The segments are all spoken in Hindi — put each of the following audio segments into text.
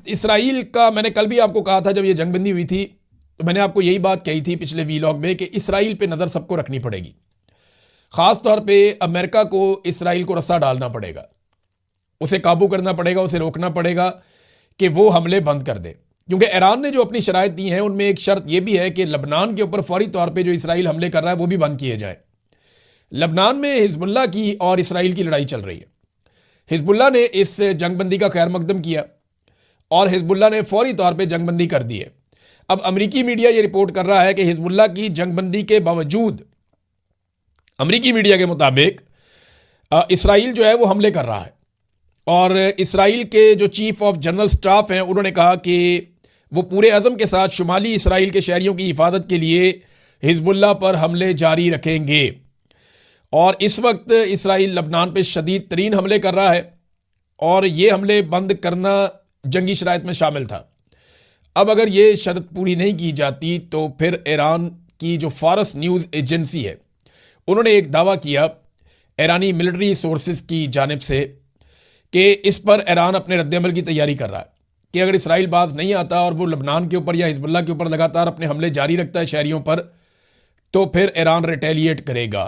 इसराइल का, मैंने कल भी आपको कहा था जब ये जंगबंदी हुई थी, तो मैंने आपको यही बात कही थी पिछले वीलॉग में कि इसराइल पे नज़र सबको रखनी पड़ेगी। ख़ास तौर पे अमेरिका को इसराइल को रस्सा डालना पड़ेगा, उसे काबू करना पड़ेगा, उसे रोकना पड़ेगा कि वो हमले बंद कर दे। क्योंकि ईरान ने जो अपनी शराइत दी हैं उनमें एक शर्त यह भी है कि लबनान के ऊपर फौरी तौर पे जो इसराइल हमले कर रहा है वो भी बंद किए जाए। लबनान में हिजबुल्लाह की और इसराइल की लड़ाई चल रही है। हिजबुल्लाह ने इस जंगबंदी का खैर मकदम किया और हिजबुल्लाह ने फौरी तौर पे जंगबंदी कर दी है। अब अमरीकी मीडिया ये रिपोर्ट कर रहा है कि हिजबुल्लाह की जंगबंदी के बावजूद, अमरीकी मीडिया के मुताबिक, इसराइल जो है वो हमले कर रहा है। और इसराइल के जो चीफ ऑफ जनरल स्टाफ हैं उन्होंने कहा कि वो पूरे अज़म के साथ शुमाली इसराइल के शहरियों की हिफाजत के लिए हिजबुल्लाह पर हमले जारी रखेंगे। और इस वक्त इसराइल लबनान पे शदीद तरीन हमले कर रहा है और ये हमले बंद करना जंगी शराइत में शामिल था। अब अगर ये शर्त पूरी नहीं की जाती तो फिर ईरान की जो फारस न्यूज़ एजेंसी है उन्होंने एक दावा किया ईरानी मिलिट्री सोर्सेज की जानिब से कि इस पर ईरान अपने रद्दअमल की तैयारी कर रहा है कि अगर इसराइल बाज नहीं आता और वो लबनान के ऊपर या हिजबुल्लाह के ऊपर लगातार अपने हमले जारी रखता है शहरियों पर, तो फिर ईरान रिटेलिएट करेगा।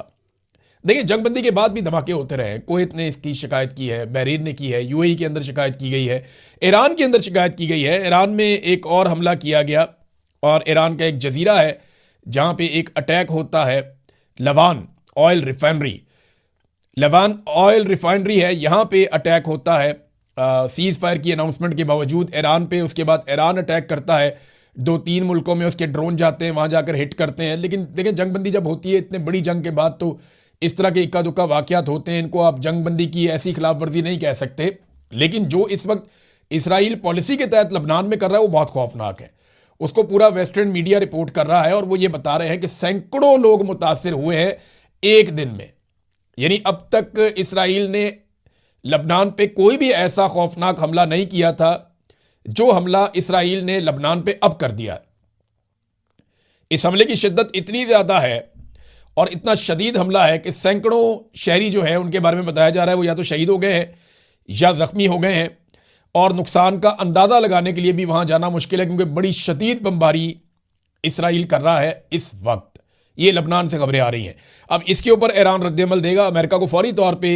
देखिए, जंगबंदी के बाद भी धमाके होते रहे। कुवैत ने इसकी शिकायत की है, बहरीन ने की है, यूएई के अंदर शिकायत की गई है, ईरान के अंदर शिकायत की गई है। ईरान में एक और हमला किया गया और ईरान का एक जजीरा है जहाँ पे एक अटैक होता है। Lavan oil refinery, Lavan oil refinery है, यहाँ पे अटैक होता है सीज फायर की अनाउंसमेंट के बावजूद ईरान पे। उसके बाद ईरान अटैक करता है, 2-3 मुल्कों में उसके ड्रोन जाते हैं, वहाँ जाकर हिट करते हैं। लेकिन देखिए, जंगबंदी जब होती है इतने बड़ी जंग के बाद तो इस तरह के इक्का दुक्का वाकयात होते हैं। इनको आप जंगबंदी की ऐसी खिलाफ वर्जी नहीं कह सकते। लेकिन जो इस वक्त इसराइल पॉलिसी के तहत लबनान में कर रहा है वो बहुत खौफनाक है। उसको पूरा वेस्टर्न मीडिया रिपोर्ट कर रहा है और वो ये बता रहे हैं कि सैकड़ों लोग मुतासिर हुए हैं एक दिन में। यानी अब तक इसराइल ने लबनान पे कोई भी ऐसा खौफनाक हमला नहीं किया था जो हमला इसराइल ने लबनान पे अब कर दिया। इस हमले की शिद्दत इतनी ज्यादा है और इतना शदीद हमला है कि सैकड़ों शहरी जो है उनके बारे में बताया जा रहा है वो या तो शहीद हो गए हैं या जख्मी हो गए हैं। और नुकसान का अंदाजा लगाने के लिए भी वहां जाना मुश्किल है क्योंकि बड़ी शदीद बमबारी इसराइल कर रहा है इस वक्त। ये लबनान से खबरें आ रही हैं। अब इसके ऊपर ईरान रद्दअमल देगा। अमेरिका को फौरी तौर पे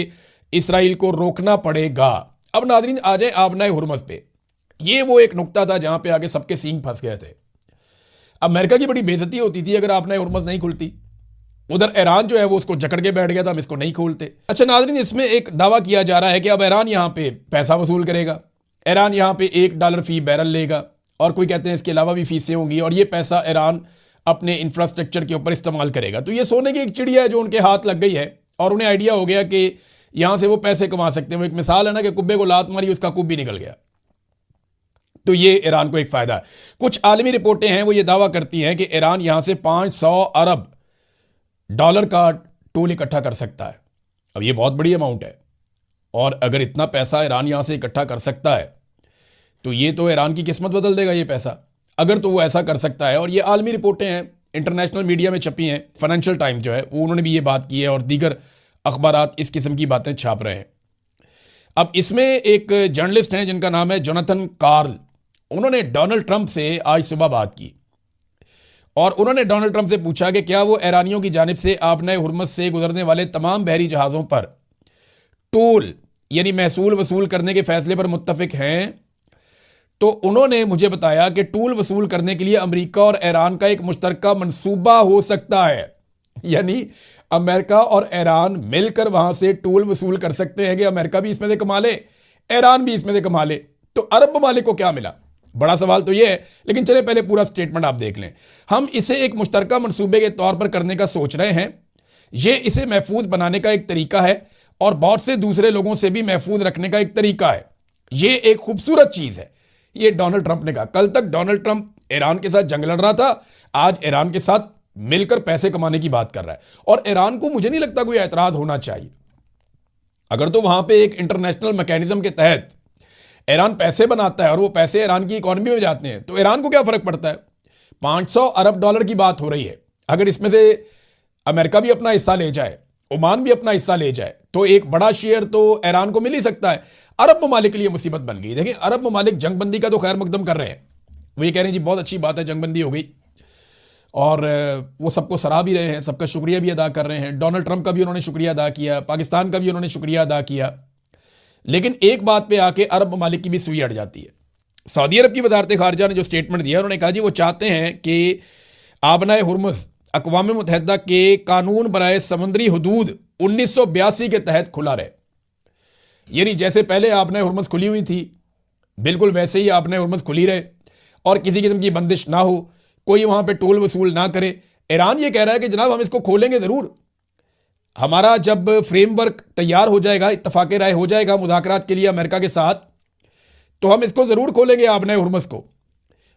इसराइल को रोकना पड़ेगा। अब नाज़रीन आ जाए आबनाए हुर्मुज़ पे। ये वो एक नुक्ता था जहां पे आगे सबके सींग फंस गए थे। अमेरिका की बड़ी बेइज्जती होती थी अगर आबनाए हुर्मुज़ नहीं खुलती। उधर ईरान जो है वो उसको जकड़ के बैठ गया था, हम इसको नहीं खोलते। अच्छा नाज़रीन, इसमें एक दावा किया जा रहा है कि अब ईरान यहां पे पैसा वसूल करेगा। ईरान यहां पे $1 फी बैरल लेगा और कोई कहते हैं इसके अलावा भी फीसें होंगी और ये पैसा ईरान अपने इंफ्रास्ट्रक्चर के ऊपर इस्तेमाल करेगा। तो ये सोने की एक चिड़िया है जो उनके हाथ लग गई है और उन्हें आइडिया हो गया कि यहां से वो पैसे कमा सकते हैं। वो एक मिसाल है ना कि कुब्बे को लात मारी, उसका कुब भी निकल गया। तो ये ईरान को एक फायदा है। कुछ आलमी रिपोर्टें हैं वो ये दावा करती हैं कि ईरान यहां से $500 अरब का टोल इकट्ठा कर सकता है। अब ये बहुत बड़ी अमाउंट है और अगर इतना पैसा ईरान यहां से इकट्ठा कर सकता है तो ये तो ईरान की किस्मत बदल देगा ये पैसा, अगर तो वो ऐसा कर सकता है। और ये आलमी रिपोर्टें हैं, इंटरनेशनल मीडिया में छपी हैं। फाइनेंशियल टाइम्स जो है वो उन्होंने भी ये बात की है और दीगर अखबारात इस किस्म की बातें छाप रहे हैं। अब इसमें एक जर्नलिस्ट हैं जिनका नाम है जोनाथन कार्ल। उन्होंने डोनाल्ड ट्रंप से आज सुबह बात की और उन्होंने डोनाल्ड ट्रंप से पूछा कि क्या वो ईरानियों की जानिब से आबनाए हुर्मुज़ से गुजरने वाले तमाम बहरी जहाज़ों पर टोल यानी महसूल वसूल करने के फैसले पर मुत्तफिक हैं। तो उन्होंने मुझे बताया कि टोल वसूल करने के लिए अमेरिका और ईरान का एक मुश्तरका मंसूबा हो सकता है। यानी अमेरिका और ईरान मिलकर वहां से टोल वसूल कर सकते हैं कि अमेरिका भी इसमें से कमा ले, ईरान भी इसमें से कमा ले। तो अरब ममालिक को क्या मिला? बड़ा सवाल तो यह है। लेकिन चले पहले पूरा स्टेटमेंट आप देख लें। हम इसे एक मुश्तरका मंसूबे के तौर पर करने का सोच रहे हैं। यह इसे महफूज बनाने का एक तरीका है और बहुत से दूसरे लोगों से भी महफूज रखने का एक तरीका है। यह एक खूबसूरत चीज है। ये डोनाल्ड ट्रंप ने कहा। कल तक डोनाल्ड ट्रंप ईरान के साथ जंग लड़ रहा था, आज ईरान के साथ मिलकर पैसे कमाने की बात कर रहा है। और ईरान को मुझे नहीं लगता कोई एतराज होना चाहिए। अगर तो वहां पे एक इंटरनेशनल मैकेनिज्म के तहत ईरान पैसे बनाता है और वो पैसे ईरान की इकॉनमी में जाते हैं तो ईरान को क्या फर्क पड़ता है? $500 अरब की बात हो रही है। अगर इसमें से अमेरिका भी अपना हिस्सा ले जाए, ओमान भी अपना हिस्सा ले जाए तो एक बड़ा शेयर तो ईरान को मिल ही सकता है। अरब ममालिक के लिए मुसीबत बन गई। देखिए अरब ममालिक जंगबंदी का तो खैर मकदम कर रहे हैं, वो ये कह रहे हैं जी बहुत अच्छी बात है जंगबंदी हो गई, और वो सबको सराह भी रहे हैं, सबका शुक्रिया भी अदा कर रहे हैं। डोनाल्ड ट्रंप का भी उन्होंने शुक्रिया अदा किया, पाकिस्तान का भी उन्होंने शुक्रिया अदा किया। लेकिन एक बात पे आके अरब ममालिक की भी सुई अड़ जाती है। सऊदी अरब की वजारत खारजा ने जो स्टेटमेंट दिया, उन्होंने कहा जी वो चाहते हैं कि आबनाए हुर्मुज़ अक़वाम मुत्तहिदा के कानून बराए समुद्री हदूद 1982 के तहत खुला रहे। यानी जैसे पहले आबनाए हुर्मुज़ खुली हुई थी, बिल्कुल वैसे ही आबनाए हुर्मुज़ खुली रहे और किसी किस्म की बंदिश ना हो, कोई वहां पे टोल वसूल ना करे। ईरान ये कह रहा है कि जनाब हम इसको खोलेंगे ज़रूर, हमारा जब फ्रेमवर्क तैयार हो जाएगा, इत्तफाक राय हो जाएगा मुज़ाकरात के लिए अमेरिका के साथ, तो हम इसको ज़रूर खोलेंगे आबनाए हुर्मुज़ को,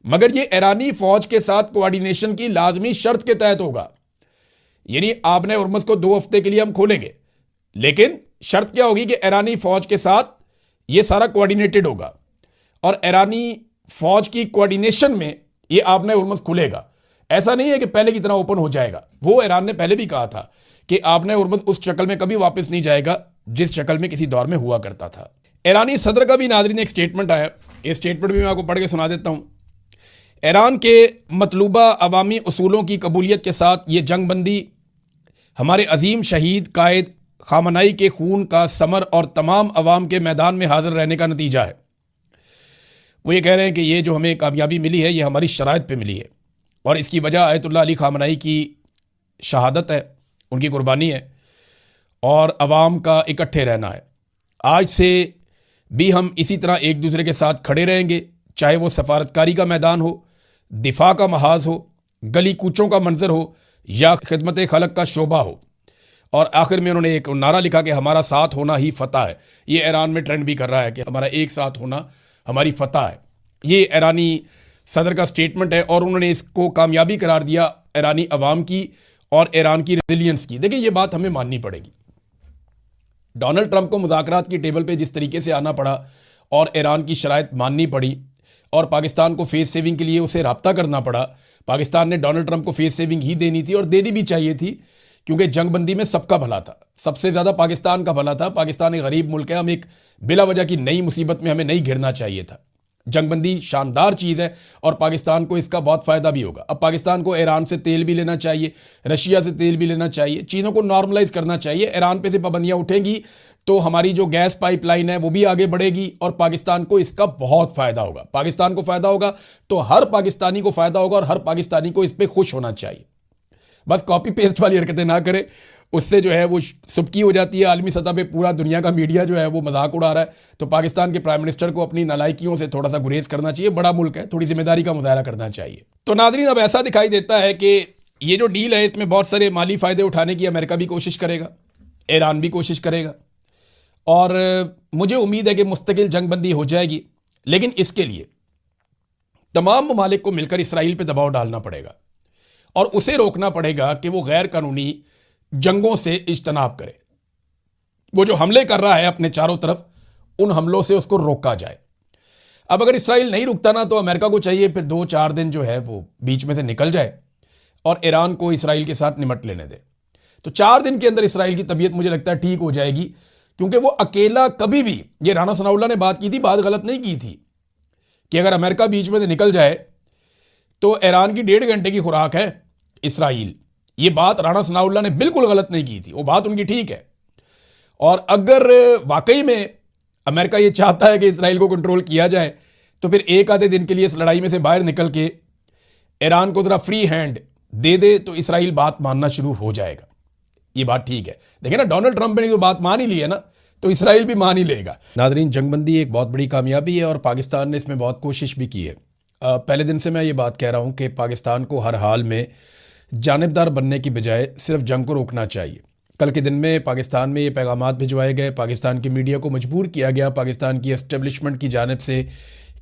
मगर ये ईरानी फ़ौज के साथ कोऑर्डिनेशन की लाजमी शर्त के तहत होगा। यानी आबनाए हुर्मुज़ को 2 हफ्ते के लिए हम खोलेंगे, लेकिन शर्त क्या होगी कि ईरानी फ़ौज के साथ ये सारा कोऑर्डिनेटेड होगा और ईरानी फ़ौज की कोऑर्डिनेशन में ये आबनाए हुर्मुज़ खुलेगा। ऐसा नहीं है कि पहले की तरह ओपन हो जाएगा। वो ईरान ने पहले भी कहा था कि आबनाए हुर्मुज़ उस शक्ल में कभी वापस नहीं जाएगा जिस शक्ल में किसी दौर में हुआ करता था। ईरानी सदर का भी नाज़रीन एक स्टेटमेंट आया, ये स्टेटमेंट भी मैं आपको पढ़ के सुना देता हूँ। ईरान के मतलूबा अवामी उसूलों की कबूलियत के साथ ये जंगबंदी हमारे अजीम शहीद कायद खामनाई के खून का समर और तमाम अवाम के मैदान में हाजिर रहने का नतीजा है। वो ये कह रहे हैं कि ये जो हमें कामयाबी मिली है ये हमारी शराइत पे मिली है और इसकी वजह आयतुल्लाह अली खामनाई की शहादत है, उनकी कुर्बानी है और अवाम का इकट्ठे रहना है। आज से भी हम इसी तरह एक दूसरे के साथ खड़े रहेंगे, चाहे वो सफारतकारी का मैदान हो, दिफा का महाज हो, गली कूचों का मंजर हो या खिदमत खलक का शोबा हो। और आखिर में उन्होंने एक नारा लिखा कि हमारा साथ होना ही फतह है। ये ईरान में ट्रेंड भी कर रहा है कि हमारा एक साथ होना हमारी फतह है। ये ईरानी सदर का स्टेटमेंट है और उन्होंने इसको कामयाबी करार दिया ईरानी अवाम की और ईरान की रेजिलियंस की। देखिए ये बात हमें माननी पड़ेगी। डोनाल्ड ट्रंप को मुज़ाकरात की टेबल पे जिस तरीके से आना पड़ा और ईरान की शराइत माननी पड़ी और पाकिस्तान को फेस सेविंग के लिए उसे राब्ता करना पड़ा। पाकिस्तान ने डोनाल्ड ट्रंप को फेस सेविंग ही देनी थी और देनी भी चाहिए थी, क्योंकि जंगबंदी में सबका भला था, सबसे ज़्यादा पाकिस्तान का भला था। पाकिस्तान एक गरीब मुल्क है, हम एक बिला वजह की नई मुसीबत में हमें नहीं घिरना चाहिए था। जंगबंदी शानदार चीज़ है और पाकिस्तान को इसका बहुत फ़ायदा भी होगा। अब पाकिस्तान को ईरान से तेल भी लेना चाहिए, रशिया से तेल भी लेना चाहिए, चीज़ों को नॉर्मलाइज करना चाहिए। ईरान पे से पाबंदियाँ उठेंगी तो हमारी जो गैस पाइपलाइन है वो भी आगे बढ़ेगी और पाकिस्तान को इसका बहुत फ़ायदा होगा। पाकिस्तान को फ़ायदा होगा तो हर पाकिस्तानी को फ़ायदा होगा और हर पाकिस्तानी को इस पर खुश होना चाहिए। बस कॉपी पेस्ट वाली हरकतें ना करें, उससे जो है वो सुबकी हो जाती है। आलमी सतह पे पूरा दुनिया का मीडिया जो है वो मजाक उड़ा रहा है। तो पाकिस्तान के प्राइम मिनिस्टर को अपनी नालायकियों से थोड़ा सा गुरेज करना चाहिए। बड़ा मुल्क है, थोड़ी जिम्मेदारी का मुजाहरा करना चाहिए। तो नाज़रीन अब ऐसा दिखाई देता है कि ये जो डील है इसमें बहुत सारे माली फ़ायदे उठाने की अमेरिका भी कोशिश करेगा, ईरान भी कोशिश करेगा और मुझे उम्मीद है कि मुस्तकिल जंगबंदी हो जाएगी। लेकिन इसके लिए तमाम ममालिक को मिलकर इसराइल पर दबाव डालना पड़ेगा और उसे रोकना पड़ेगा कि वो गैर कानूनी जंगों से इज्तनाब करे। वो जो हमले कर रहा है अपने चारों तरफ, उन हमलों से उसको रोका जाए। अब अगर इसराइल नहीं रुकता ना, तो अमेरिका को चाहिए फिर 2-4 दिन जो है वो बीच में से निकल जाए और ईरान को इसराइल के साथ निमट लेने दे। तो 4 दिन के अंदर इसराइल की तबीयत मुझे लगता है ठीक हो जाएगी, क्योंकि वो अकेला कभी भी, ये राना सनाउल्लाह ने बात की थी, बात गलत नहीं की थी कि अगर अमेरिका बीच में से निकल जाए तो ईरान की 1.5 घंटे की खुराक है इसराइल। ये बात राना सनाउल्लाह ने बिल्कुल गलत नहीं की थी, वो बात उनकी ठीक है। और अगर वाकई में अमेरिका ये चाहता है कि इसराइल को कंट्रोल किया जाए, तो फिर एक आधे दिन के लिए इस लड़ाई में से बाहर निकल के ईरान को जरा फ्री हैंड दे दे तो इसराइल बात मानना शुरू हो जाएगा। ये बात ठीक है। देखिए ना, डोनाल्ड ट्रंप ने जो बात मान ही ली है ना, तो इसराइल भी मान ही लेगा। नाज़रीन, जंगबंदी एक बहुत बड़ी कामयाबी है और पाकिस्तान ने इसमें बहुत कोशिश भी की है। पहले दिन से मैं ये बात कह रहा हूँ कि पाकिस्तान को हर हाल में जानिबदार बनने की बजाय सिर्फ जंग को रोकना चाहिए। कल के दिन में पाकिस्तान में ये पैगामात भिजवाए गए, पाकिस्तान की मीडिया को मजबूर किया गया पाकिस्तान की एस्टेब्लिशमेंट की जानिब से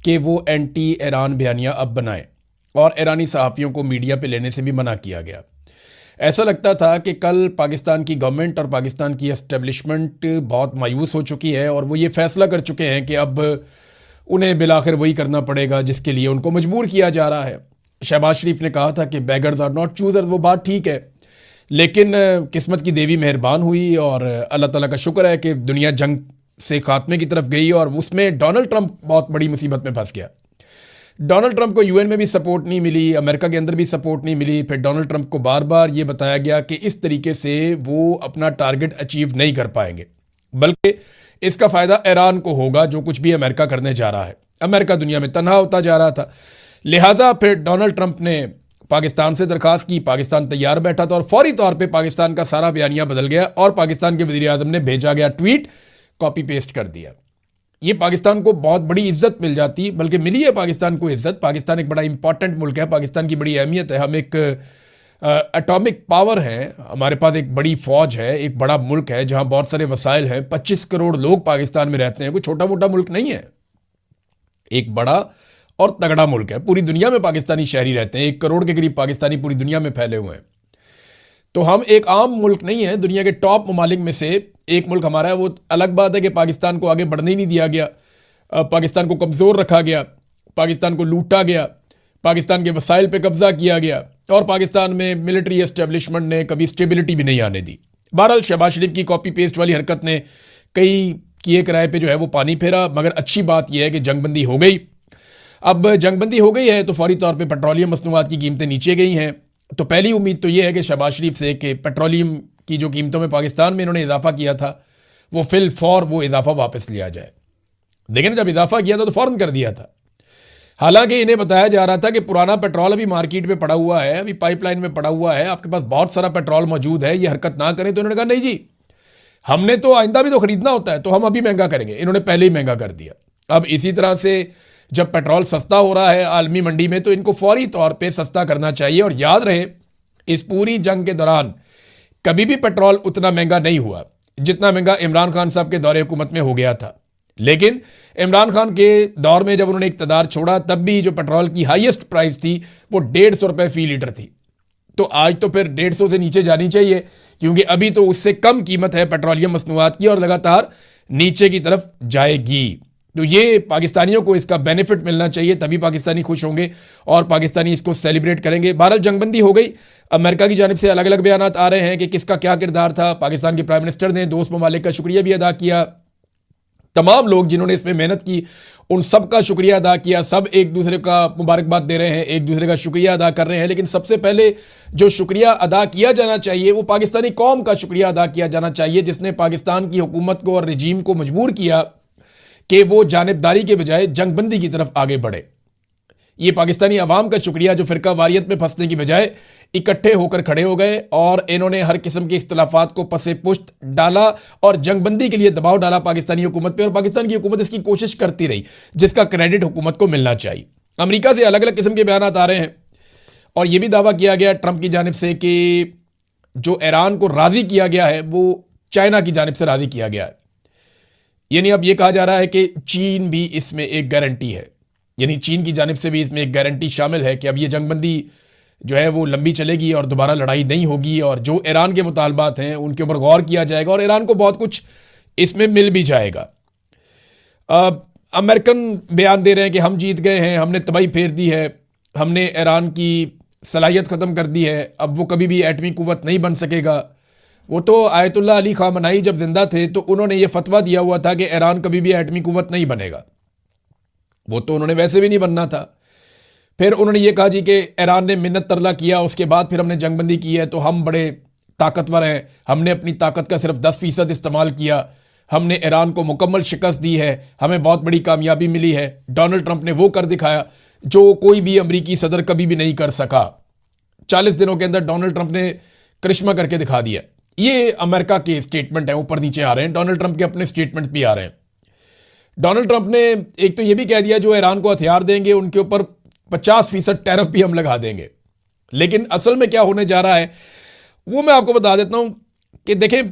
कि वो एंटी ईरान बयानियाँ अब बनाएं और ईरानी सहाफ़ियों को मीडिया पे लेने से भी मना किया गया। ऐसा लगता था कि कल पाकिस्तान की गवर्नमेंट और पाकिस्तान की एस्टेब्लिशमेंट बहुत मायूस हो चुकी है और वो ये फैसला कर चुके हैं कि अब उन्हें बिलाखिर वही करना पड़ेगा जिसके लिए उनको मजबूर किया जा रहा है। शहबाज शरीफ ने कहा था कि बेगर्स आर नॉट चूजर्स, वो बात ठीक है, लेकिन किस्मत की देवी मेहरबान हुई और अल्लाह ताला का शुक्र है कि दुनिया जंग से खात्मे की तरफ गई और उसमें डोनाल्ड ट्रंप बहुत बड़ी मुसीबत में फंस गया। डोनाल्ड ट्रंप को यूएन में भी सपोर्ट नहीं मिली, अमेरिका के अंदर भी सपोर्ट नहीं मिली। फिर डोनाल्ड ट्रंप को बार बार ये बताया गया कि इस तरीके से वो अपना टारगेट अचीव नहीं कर पाएंगे, बल्कि इसका फ़ायदा ईरान को होगा जो कुछ भी अमेरिका करने जा रहा है। अमेरिका दुनिया में तनहा होता जा रहा था, लिहाजा फिर डोनाल्ड ट्रंप ने पाकिस्तान से दरखास्त की। पाकिस्तान तैयार बैठा था और फौरी तौर पे पाकिस्तान का सारा बयानिया बदल गया और पाकिस्तान के वज़ीर आज़म ने भेजा गया ट्वीट कॉपी पेस्ट कर दिया। ये पाकिस्तान को बहुत बड़ी इज्जत मिल जाती, बल्कि मिली है पाकिस्तान को इज्जत। पाकिस्तान एक बड़ा इंपॉर्टेंट मुल्क है, पाकिस्तान की बड़ी अहमियत है। हम एक एटॉमिक पावर है, हमारे पास एक बड़ी फौज है, एक बड़ा मुल्क है जहां बहुत सारे वसाइल हैं। 25 करोड़ लोग पाकिस्तान में रहते हैं, कोई छोटा मोटा मुल्क नहीं है, एक बड़ा और तगड़ा मुल्क है। पूरी दुनिया में पाकिस्तानी शहरी रहते हैं, 1 करोड़ के करीब पाकिस्तानी पूरी दुनिया में फैले हुए हैं। तो हम एक आम मुल्क नहीं है, दुनिया के टॉप ममालिक में से एक मुल्क हमारा है। वो अलग बात है कि पाकिस्तान को आगे बढ़ने ही नहीं दिया गया, पाकिस्तान को कमज़ोर रखा गया, पाकिस्तान को लूटा गया, पाकिस्तान के वसाइल पे कब्जा किया गया और पाकिस्तान में मिलिट्री एस्टेब्लिशमेंट ने कभी स्टेबिलिटी भी नहीं आने दी। बहरहाल शहबाज शरीफ की कॉपी पेस्ट वाली हरकत ने कई किए किराए पे जो है वो पानी फेरा, मगर अच्छी बात यह है कि जंगबंदी हो गई। अब जंगबंदी हो गई है तो फौरी तौर पे पेट्रोलियम मसनूआत की कीमतें नीचे गई हैं। तो पहली उम्मीद तो यह है कि शहबाज शरीफ से कि पेट्रोलियम की जो कीमतों में पाकिस्तान में इन्होंने इजाफा किया था वो फिल फौर वो इजाफा वापस लिया जाए। लेकिन जब इजाफा किया था तो फौरन कर दिया था। हालांकि इन्हें बताया जा रहा था कि पुराना पेट्रोल अभी मार्केट में पड़ा हुआ है, अभी पाइपलाइन में पड़ा हुआ है, आपके पास बहुत सारा पेट्रोल मौजूद है, ये हरकत ना करें। तो इन्होंने कहा नहीं जी, हमने तो आइंदा भी तो खरीदना होता है, तो हम अभी महंगा करेंगे। इन्होंने पहले ही महंगा कर दिया। अब इसी तरह से जब पेट्रोल सस्ता हो रहा है आलमी मंडी में, तो इनको फौरी तौर पर सस्ता करना चाहिए। और याद रहे, इस पूरी जंग के दौरान कभी भी पेट्रोल उतना महंगा नहीं हुआ जितना महंगा इमरान खान साहब के दौरे हुकूमत में हो गया था। लेकिन इमरान खान के दौर में जब उन्होंने इक़्तिदार छोड़ा, तब भी जो पेट्रोल की हाईएस्ट प्राइस थी वो 150 रुपये फी लीटर थी। तो आज तो फिर 150 से नीचे जानी चाहिए, क्योंकि अभी तो उससे कम कीमत है पेट्रोलियम मसनूआत की और लगातार नीचे की तरफ जाएगी। तो ये पाकिस्तानियों को इसका बेनिफिट मिलना चाहिए, तभी पाकिस्तानी खुश होंगे और पाकिस्तानी इसको सेलिब्रेट करेंगे। बहरहाल जंगबंदी हो गई। अमेरिका की जानिब से अलग अलग बयान आ रहे हैं कि किसका क्या किरदार था। पाकिस्तान के प्राइम मिनिस्टर ने दोस्त ममालिक का शुक्रिया भी अदा किया। तमाम लोग जिन्होंने इसमें मेहनत की उन सब का शुक्रिया अदा किया। सब एक दूसरे का मुबारकबाद दे रहे हैं, एक दूसरे का शुक्रिया अदा कर रहे हैं। लेकिन सबसे पहले जो शुक्रिया अदा किया जाना चाहिए वो पाकिस्तानी कौम का शुक्रिया अदा किया जाना चाहिए, जिसने पाकिस्तान की हुकूमत को और रजीम को मजबूर किया कि वो जानिबदारी के बजाय जंगबंदी की तरफ आगे बढ़े। ये पाकिस्तानी अवाम का शुक्रिया जो फिरका वारियत में फंसने की बजाय इकट्ठे होकर खड़े हो गए और इन्होंने हर किस्म के इख्तलाफात को पसे पुश्त डाला और जंगबंदी के लिए दबाव डाला पाकिस्तानी हुकूमत पे। और पाकिस्तान की हुकूमत इसकी कोशिश करती रही, जिसका क्रेडिट हुकूमत को मिलना चाहिए। अमेरिका से अलग अलग किस्म के बयान आ रहे हैं और यह भी दावा किया गया ट्रंप की जानिब से कि जो ईरान को राजी किया गया है वो चाइना की जानिब से राजी किया गया है। यानी अब यह कहा जा रहा है कि चीन भी इसमें एक गारंटी है, यानी चीन की जानिब से भी इसमें एक गारंटी शामिल है कि अब ये जंगबंदी जो है वो लंबी चलेगी और दोबारा लड़ाई नहीं होगी और जो ईरान के मुतालबात हैं उनके ऊपर गौर किया जाएगा और ईरान को बहुत कुछ इसमें मिल भी जाएगा। अमेरिकन बयान दे रहे हैं कि हम जीत गए हैं, हमने तबाही फेर दी है, हमने ईरान की सलाहियत ख़त्म कर दी है, अब वो कभी भी एटमी कुव्वत नहीं बन सकेगा। वो तो आयतुल्लाह अली खामनाई जब जिंदा थे तो उन्होंने ये फतवा दिया हुआ था कि ईरान कभी भी एटमी कुव्वत नहीं बनेगा। वो तो उन्होंने वैसे भी नहीं बनना था। फिर उन्होंने ये कहा जी कि ईरान ने मिन्नत तरला किया, उसके बाद फिर हमने जंगबंदी की है तो हम बड़े ताकतवर हैं, हमने अपनी ताकत का सिर्फ 10% इस्तेमाल किया, हमने ईरान को मुकम्मल शिकस्त दी है, हमें बहुत बड़ी कामयाबी मिली है। डोनाल्ड ट्रंप ने वो कर दिखाया जो कोई भी अमरीकी सदर कभी भी नहीं कर सका। 40 दिनों के अंदर डोनाल्ड ट्रंप ने करिश्मा करके दिखा दिया। ये अमेरिका के स्टेटमेंट हैं, ऊपर नीचे आ रहे हैं, डोनाल्ड ट्रंप के अपने स्टेटमेंट भी आ रहे हैं। डोनाल्ड ट्रंप ने एक तो ये भी कह दिया जो ईरान को हथियार देंगे उनके ऊपर 50% टैरिफ भी हम लगा देंगे। लेकिन असल में क्या होने जा रहा है वो मैं आपको बता देता हूं कि देखें,